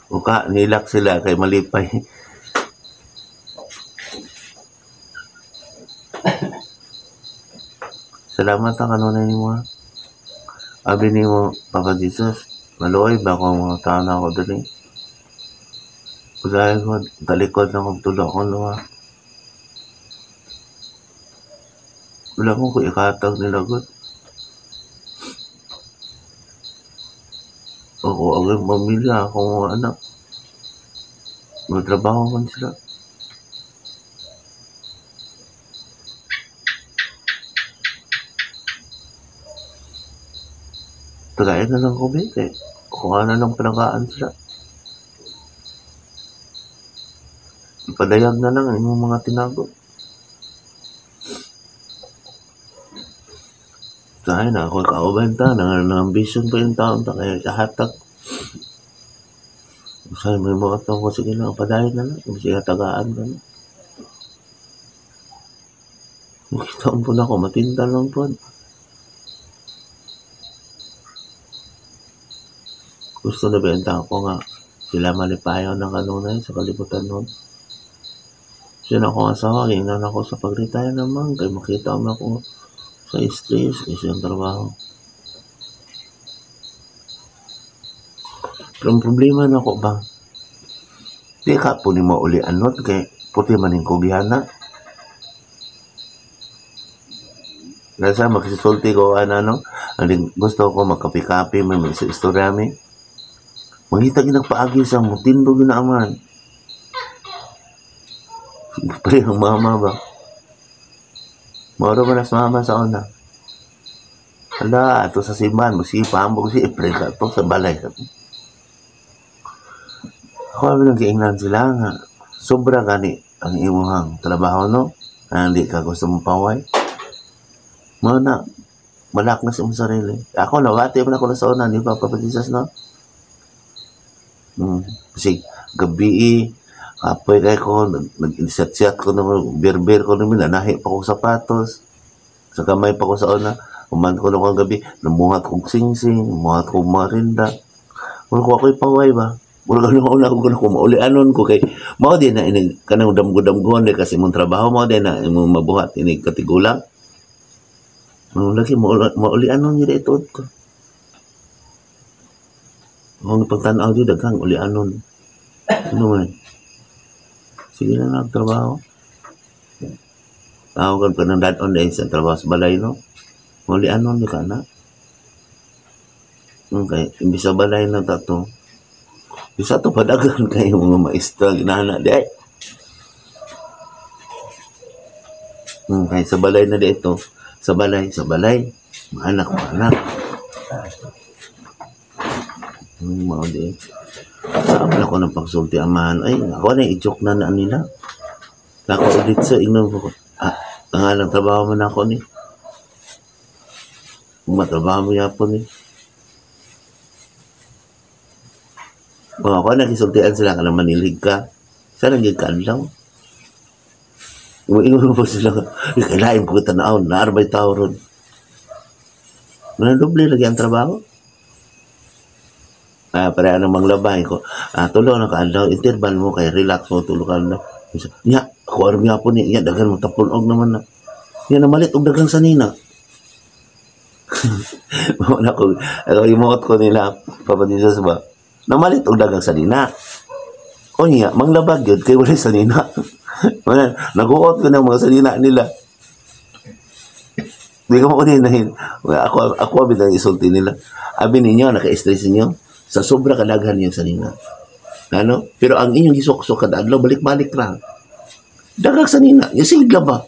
Uka, nilak sila kay malipay. Salamat ang kanunay mo. Abi ni mo, Papa Jesus, maluoy ba kung mga tao na ako dali? Usahay ko, talikod na kong tulog ko luwa. Wala mo ko ikatag nilagot. Ako ang pamilya, ako mga anak. Magtrabaho man sila. Tagayin na lang ko, eh. Kung ano lang pinagaan sila. Ipadayag na lang ang inyong mga tinago. Kaya na ako kaubenta, nang-ambition pa yung taon ta, kaya kahatak. Sa'yo may mga taon ko, sige na, padayon na lang, sige tagaan ka na. Makitaon po na ako, matinda lang po. Gusto na benta ko nga, sila malipayaw ng kanunay sa kalibutan nun. Siya na akong asawa, hingnan ako sa pag-retire naman, kaya makita mo ako sa stress, kasi ang trabaho. Pero ang problema na ako ba? Di ka po ni mo uli anot, kaya puti maning kugihana. Nasa magsisulti ko, ano, gusto ko magkapi-kapi, may istorya mi. Mangita ginagpaagi sa mutindo ginaaman. Pari ang mama ba? Moro ba nas mama sa una? Hala, ito sa simbahan, magsipang mo kasi ipre ka ito sa balay. Ako kami nag-iingnan sila nga. Sobra gani ang imuhang trabaho, no? Na hindi ka gusto mong paway. Mga na, malak na sa mong sarili. Ako, nawati mo na ako na sa una, di ba, Papa Jesus, no? Kasi gabi apoy kay ko nag-inset-set ko naman beer ko naman nanahi pa ko sapatos sa kamay pa ko sa una uman ko na gabi namuhat kong sing-sing namuhat kong marinda wala ko ako'y paway ba wala ka na una ko maulianon ko kay mao din na inig kanang damgo-damgoan kasi mong trabaho mao din na imong mabuhat inig katigulang lagi maulianon nila ito ko. Ang pagtanaw dito, daghang ulianon. Ano man? Sige na nagtrabaho. Tawagan ka ng dad-on dahil sa trabaho sa balay, no? Ulianon di ka na. Okay, imbis sa balay na tato. Isa to padagan kayo mga maestra, ginana di ay. Okay, sa balay na dito. Sa balay. Maanak. Mao di. Saan ako ng pagsulti amahan? Ay, ako na i-joke na nila. Ako ulit sa ingnon ko. Ang alang trabaho man ako ni. Matrabaho mo yan po ni. Ako nakisultian sila ka na manilig ka. Saan naging kadlaw? Umiingon po sila. Kailain ko tanaw. Naarbay tao ron. Manandoble lagi ang trabaho. Para anong maglabay ko. Tulong na kaadlaw, interval mo kay relax mo tulong ka na. Nya, ako aram nga po niya, dagan mo tapunog naman na. Yan na malit, dagang sanina. Ako imot ko nila, Papa Jesus ba? Namalit, dagang sanina. O niya, manglabag yun, kay wala sanina. Naguot ko ng mga sanina nila. Hindi ka makuninahin. Ako abit ang isulti nila. Abi ninyo, naka-stress ninyo. Sa sobra kalaghan yung sanina. Ano? Pero ang inyong gisok-sok kada adlaw balik-balik lang. Dagag sanina, ya sigla ba?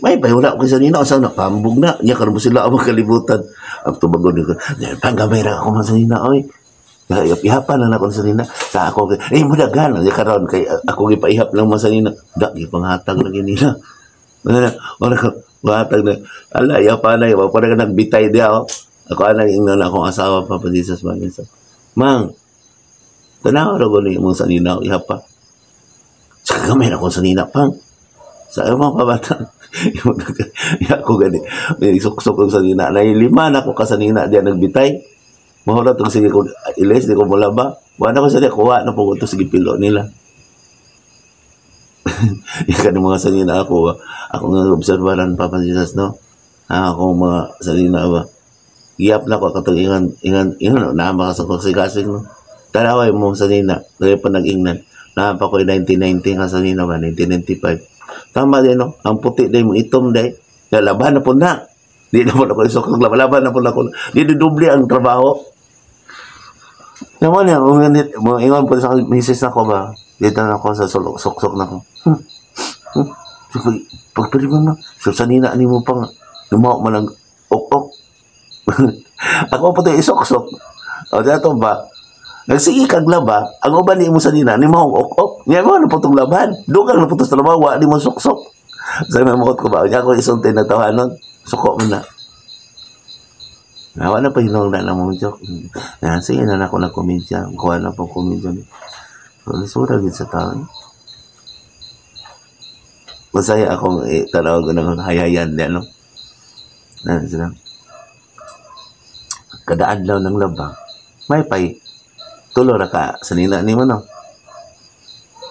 May wala ko sanina o sana pambog na. Nya karon mo sila ang kalibutan. Ang tubagon ko. Panggamay ra ako man sanina oy. Ihapan na ako sanina. Sa ako mo dagan ya karon kay ako gipaihap lang man sanina. Da gipanghatag lagi nila. Wala ko hatag na. Ala ya panay wa pa nagbitay dia oh. Ako anang ingnan akong asawa Papa Jesus ba minsan. Mang, tanaw ra gani mong sanina ihapa. Sa gamay na akong sanina pang. Sa mga kabata. Ako gani. May suksok ko sanina. Nailima na ako kasanina diyan nagbitay. Mahulot ko sige ko ilis di ko mulaba. Wala ko sa kuha na po ito sige pilo nila. Ikan mga sanina ako nga obserbaran Papa Jesus no. Ako mga sanina ba. Giyap na ko katong ingan na maka sa kasing no. Taraway mo sanina, kaya pa nag-ingnan. Na pa ko 1990 ka sanina ba 1995. Tama din no, ang puti day mo itom day. Laban na po na. Di na po ako isok laban na po na ko. Di dubli ang trabaho. Naman yan, mga ingon po sa misis na ko ba, dito na ako sa sok-sok na ko. Pagpili mo na, so sanina ni mo pa nga, lumaw man ang ok-ok. Ako po ito isok-sok. O, dito ba, nagsigi kag laba, ang uban ni mo sanina, ni mo ok-ok. Ngayon mo, naputong laban. Doon ka naputos na labawa, ni mo sok-sok. Sabi mo ko ba, niya ako isulti na tawanon, suko mo na. Nawa na pa hinong na mong joke. Sige na ako ng komedya. Kuha na po komedya. Sura din sa tao. Masaya akong tanaw ko ng hayayan din, no? Kadaan lang ng laba. May pay. Tulo na ka. Sanina ni mo, no?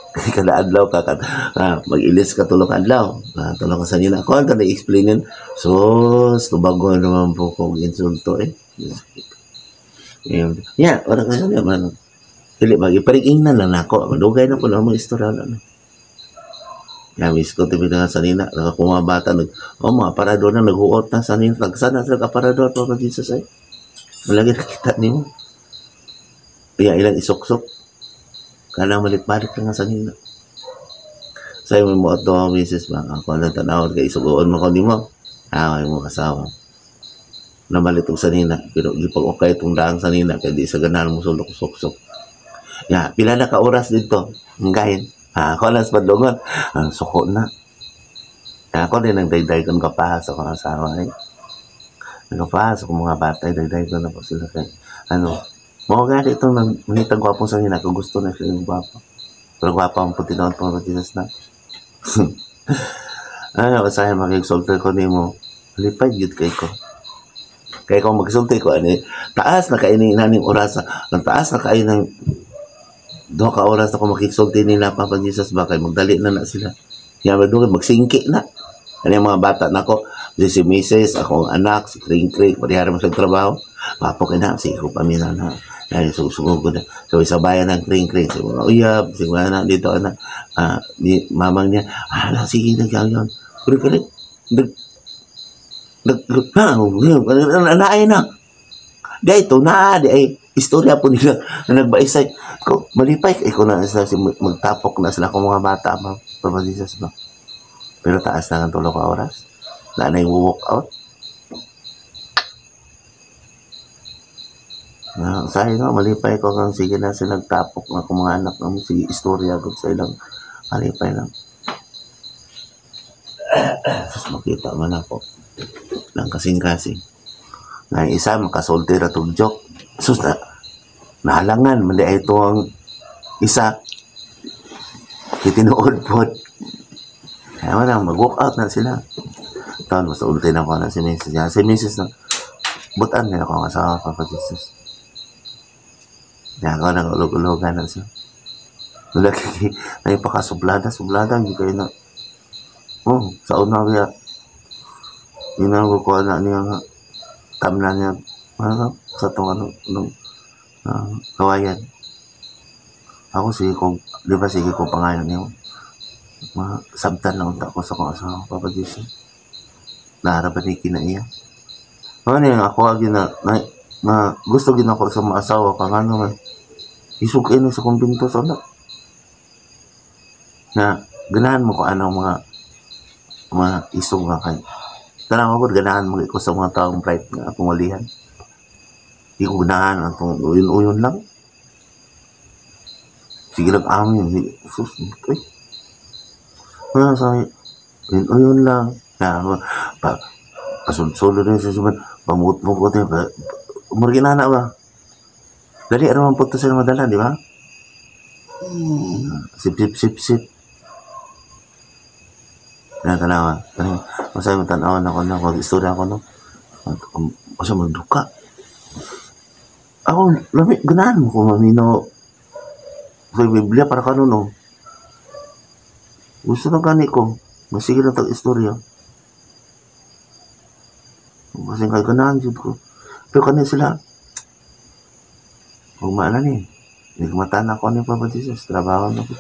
Kada adlaw ka mag-ilis ka tulong adlaw tulong ka sa nila ako ang na-explainin so bago naman po kong insulto orang ka naman pili mag-ipariging na lang ako madugay na po na mga istorya na miss ko tibi na sa nina kung mga bata mga parador na naghuot na sa nina nagsana sa kaparador pa Jesus ay malagi nakita niyo ilang isok-sok kana malit-malit ka nga sa nila. Sa'yo mo ito ang misis ba? Ako lang tanawad ka, isugoon mo ko di mo. May mo kasawa. Namalitong sa nina. Pero ipag okay itong daang sa nina, kaya di sa ganahan mo sulok-sok-sok. Pila na ka oras dito. Ngayon. Ako lang sa padlungan. Suko na. Ako din nagdayday kong kapahas ako ng asawa. Nagkapahas ako mga bata, dayday ko na po sila. Mga nga itong manitang gwapong sa nila kung gusto na sila yung gwapo. Pero gwapo ang puti naman pang Jesus na. Masaya makiksulti ko ni mo. Halipay, yun kay ko. Kaya kung magsulti ko, taas na kain ng oras. Ang taas na kain ng 2 ka oras na kung makiksulti nila Papa Jesus ba kaya magdali na sila. Yan, magsingki na. Yung mga bata na ko, si Mrs., akong anak, si Kring-Kring, parihara mo sa trabaho. Papo ka na, sige ko pamina na. Yan, susugod ko na. So, isabayan ng Kring-Kring. So, uyab, sige mo na, dito na. Mamang niya, sige na yan. Pero ka rin, naay na. Di ito, di ay, istorya po nila na nagbaisay. Malipay, ko na sila, magtapok na sila kung mga bata, Papa Jesus ba? Pero taas na ng 3 ka oras. Na walk out. Sabi nga, malipay ko kang sige na sila nagtapok na kung mga anak ng sige istorya ko sa ilang malipay lang. Tapos makita man ako ng kasing-kasing. Na isa, makasulti na itong joke. Sus na, nahalangan, mali ito ang isa. Kitinood po. Kaya wala, mag-walk out na sila. Taon, mas ulti na ko na si Mrs. Si Mrs. na, butan nila ko ang asawa Papa Jesus. Kaya ako nang ulog-ulogan na siya. Nalaki, ay pakasublada, hindi kayo na, sa una kaya, yun ang kukuha na niya nga, tamna niya, sa itong kawayan. Ako sige kong, di ba sige kong pangalan niyo? Sabtan na unta ko sa kong asawa Papa Jesus. Naharapan ni kinaiya. Yung ako agi na gusto gina ko sa mga asawa ka nga naman. Isugin sa kumbinto sa na. Na ganahan mo ko anong mga isog nga kayo. Tanang ako, ganahan mo ko sa mga taong bright nga akong walihan. Di ko ganahan ang uyon-uyon lang. Sige lang amin. Sus, sabi, uyon lang. Pasulsulo rin sa suman. Pamut-mukot yun. Umurginana ba? Dali, ano man po ito sila madala, di ba? Sip. Tanawa. Masaya mo tanawan ako na. Istorya ako, no? Kasi magduka. Ako, ganahan mo ko mamino sa Biblia para kanuno. Gusto na gani ko. Masige na tag-istorya. Kasi ganahan dyan ko. Pero kanina sila, kung maana ni, nagmata na ako ni Papa Jesus, trabaho na ko.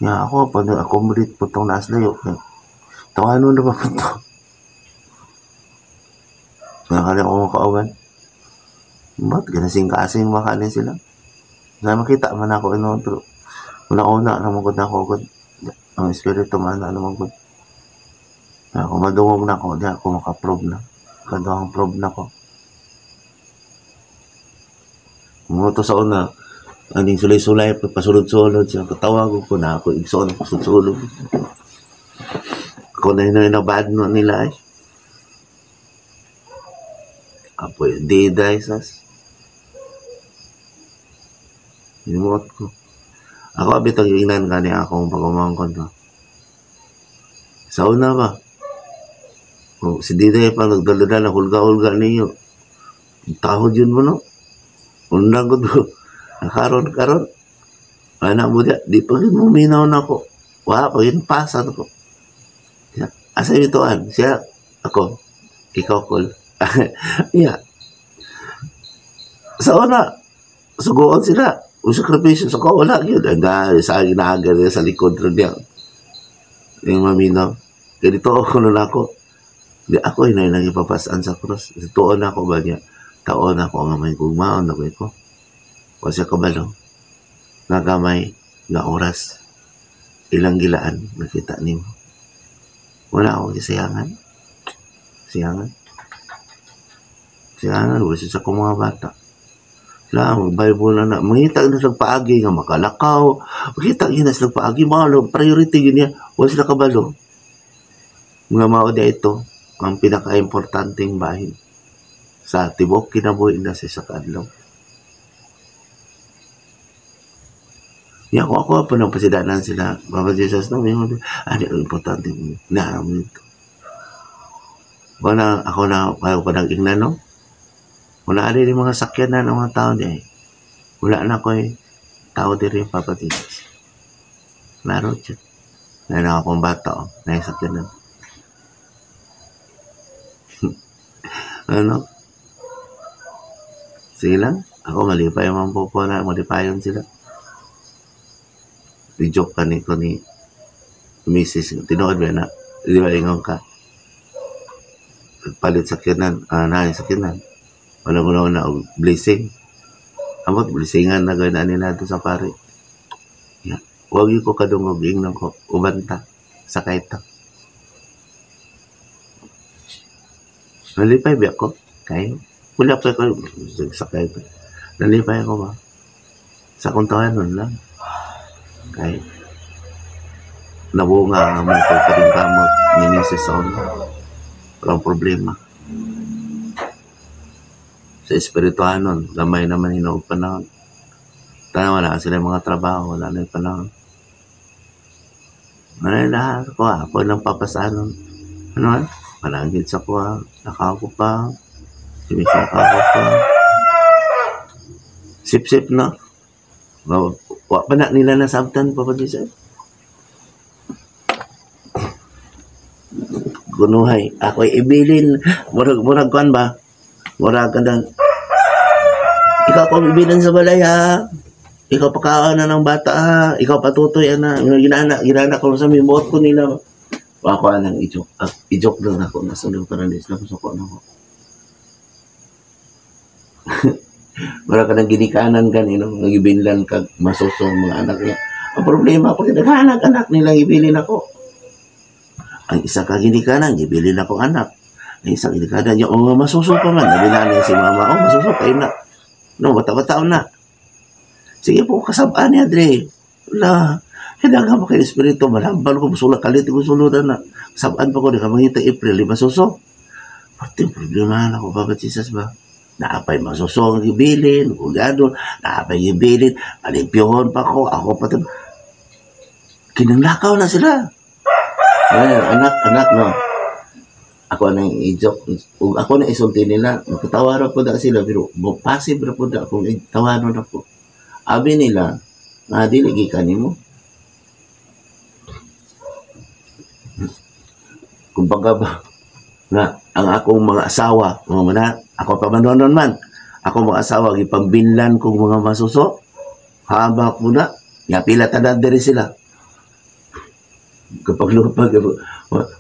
Ako, pag nag-accommodate po itong naaslayo, tawanon na ba po ito? Nakakali ako makauban. Ba't ganasing-kasing makanin sila? Na makita man ako pero una-una naman ko na ako ang espiritu man naman ko. Ako madungog na ako, di ako makaprobe na. Kadang probe na ko. Muto sa una, aning sulay-sulay, pasulod-sulod siya. Katawag ko na ako, igsoon, pasulod-sulod. Ako na inabad no nila eh. Apo yung D-Dysas. Inimot ko. Ako abit ang inan ka niya akong pagumangkon ko. Sa una ba? O, si Diday pa nagdala-dala, hulga-hulga ninyo. Tahod yun mo no? Unang ko to. Nakaroon. Anak mo diya, di pa rin muminaw na ako. Wala pa rin pasan ko. Asa ito an? Siya, ako, ikaw kol. Yeah. Sa una, suguan sila. Ang sakripisyo sa ko, wala yun. Sa ginahaga niya sa likod rin niya. Yung maminaw. Ganito ako nun ako. Di ako yun ay nagipapasaan sa cross. Tuon ako ba niya? Taon ako nga may kugmaon na ko. O siya kabalo. Nagamay nga oras. Ilang gilaan nakita niyo. Wala ako isayangan. Siyangan. Wala siya sa mga bata. Lang, Bible na mangita na silang paagi nga makalakaw. Makita na silang paagi, mga priority yun niya. Wala sila kabalo. Mga maoda ito, ang pinaka-importanting bahin sa tibok kinabuhi na sa kadlaw. Ako pa nang pasidanan sila. Baba Jesus na may ano importante na ito. Ako na nang ingnan, no? Wala rin yung mga sakyanan ng mga tao niya eh. Wala na ko eh. Tao din rin Papa Jesus. Laro siya. Ngayon akong bata, oh. Naisakyanan. Ano? Sige lang. Ako malipay yung mga po na malipayon sila. I-joke ka ko ni Mrs. Tinood ba na? Di ba ingon ka? Palit sakyanan. Sakyanan. Wala na blessing. Amot blessingan na gawin na nila ito sa pare. Yeah. Huwag ko kadungog ingnan ko. Ubanta. Sakay ta. Nalipay ba ako? Kayo? Wala pa ko. Sakay ta. Nalipay ako ba? Sa kuntawan nun lang. Kayo. Nabunga ang mga pagkarimkamot ni Mrs. Saul. Walang problema. Sa espirituhan nun, gamay naman hinuog panahon. Wala sila mga trabaho, wala na yung panahon. Lahat ko ako lang papasaan nun. Manangit sa ko nakako pa. Simis nakako pa. Sip-sip na. Wa pa na nila nasabtan pa Jesus. Gunuhay. Ako'y ibilin. Murag kan ba? Murag ka ng ikaw pa bibilan sa balay ha. Ikaw pa kaan na ng bata ha. Ikaw patutoy na. Ginana ko sa mimot ko nila. Ako anang i-joke lang ako. Nasunod pa rin. Nakusok na ako. Mara ka ng ginikanan kanino. Nagibinlan ka masusong mga anak niya. Ang problema pag naghanak-anak nilang ibilin ako. Ang isa ka ginikanan, ibilin ako anak. Ang isa ginikanan niya, masuso pa man. Nabilanin si mama, masuso kayo na. No, bata-bata na. Sige po, kasabaan niya, Dre. Wala. Hinaga mo kayo espiritu, malambal ko, musulak kalit, musuludan na. Kasabaan pa ko, di ka mangita April, masuso. Pati, problema na ako, Papa Jesus ba? Naapay masuso ang ibilin, ugado, naapay ibilin, alipyohon pa ko, ako pa ito. Kinanglakaw na sila. Anak, no. ako nang i-joke ug ako na isulti nila magkatawa ra po da sila pero passive ra po da kung tawanon ako abi nila nga dili gikan nimo kumbaga ba nga ang akong mga asawa mga ako pa manonon man ako mga asawa gipambinlan kong mga masuso habak mo na ya pila tanan diri sila kapag lupag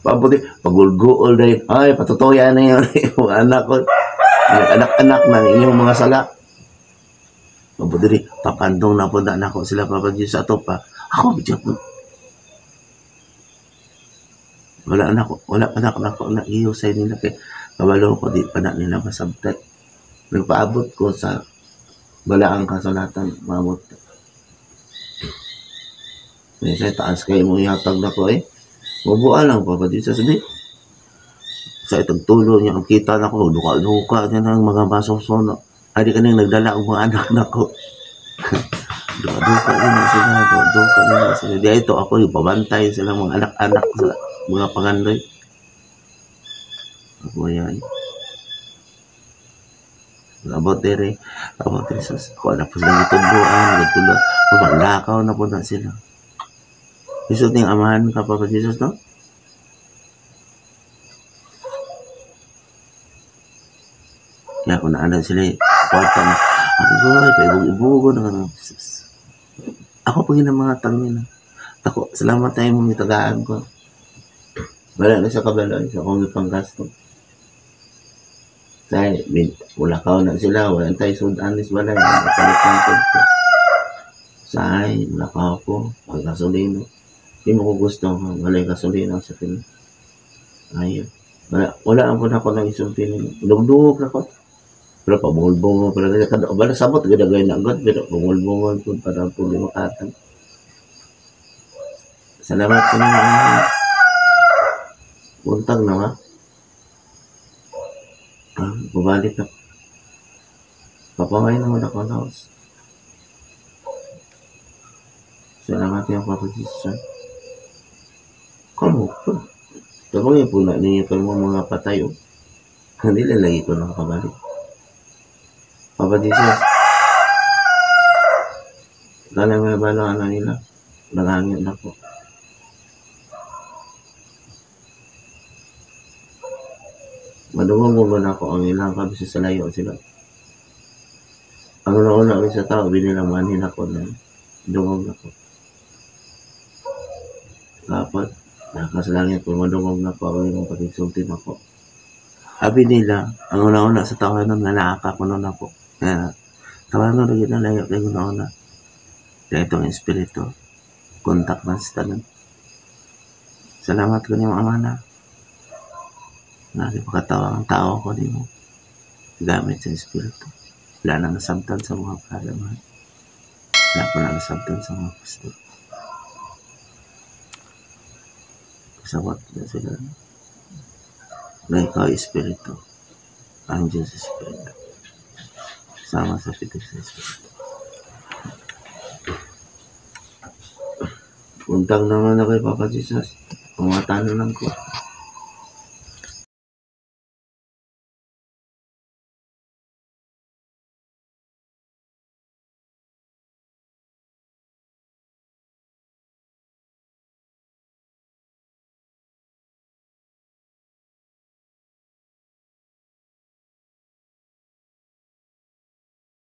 pabuti pagulguol dahil ay patutoyan na yun yung anak ko anak-anak na inyong mga sala pabuti rin papandong na po na ako sila papadyo sa ato pa ako bidya po wala pa na ako na iyo sa nila kay kabalo ko di pa na nila masabtat nagpaabot ko sa balaang kasulatan mamot minsan taas kayo mo ihatag na ko mabuan lang papadyo sa sabi sa itong tulo niya ang kita na ko duka-duka niya ng mga masusono ay di ka nang nagdala ang mga anak na ko duka-duka na sila duka na sila di ito ako yung pabantay sila mga anak-anak sa mga pangandoy ako yan about dere sus ko na po sila itunduan maglakaw na po na sila isot niyang amahan ka pa Jesus no kaya kung naanan sila kwarta na ay paibog-ibugo na ako pa ginamahatang nila ako salamat tayo mong itagaan ko wala na sa kabalo sa kong ipanggasto dahil ulakaw na sila wala tayo sudanis wala napalitan ko say ulakaw ko pagkasolino hindi mo ko gusto wala yung kasolino sa akin ayun wala ang po na ako ng isang pinin dugdug na ko pero pabungol-bungol pero wala sabot gagawin na agad pero bungol-bungol po para po limakatan salamat po na buntag na ba bubalik na papaway naman ako na house salamat yung papagisyon kamu po tapos yung puna ninyo ka mga patay hindi lalagi ko ng kabalik papagisyon kala may balang ano nila nangangin na po madungong na ako ang ilang kabisa sa layo sila ang una-una sa tao binilamanin ako na dungog ako dapat nakasalangit kung madungog na ako yung pagkisultin ako abi nila ang una-una sa tao nun nalaaka ko nun ako kaya tawanan na rin na layo kayo una-una kaya itong espiritu kontak na sa tanan salamat ko niyong amana nakipagkatawa ang tao ko di mo gamit sa espiritu wala na nasabtan sa mga kalaman wala po na nasabtan sa mga pastor kasawat na sila na ikaw espiritu ang Diyos espiritu sama sa pitik sa espiritu untang naman na kay Papa Jesus pumatanan lang ko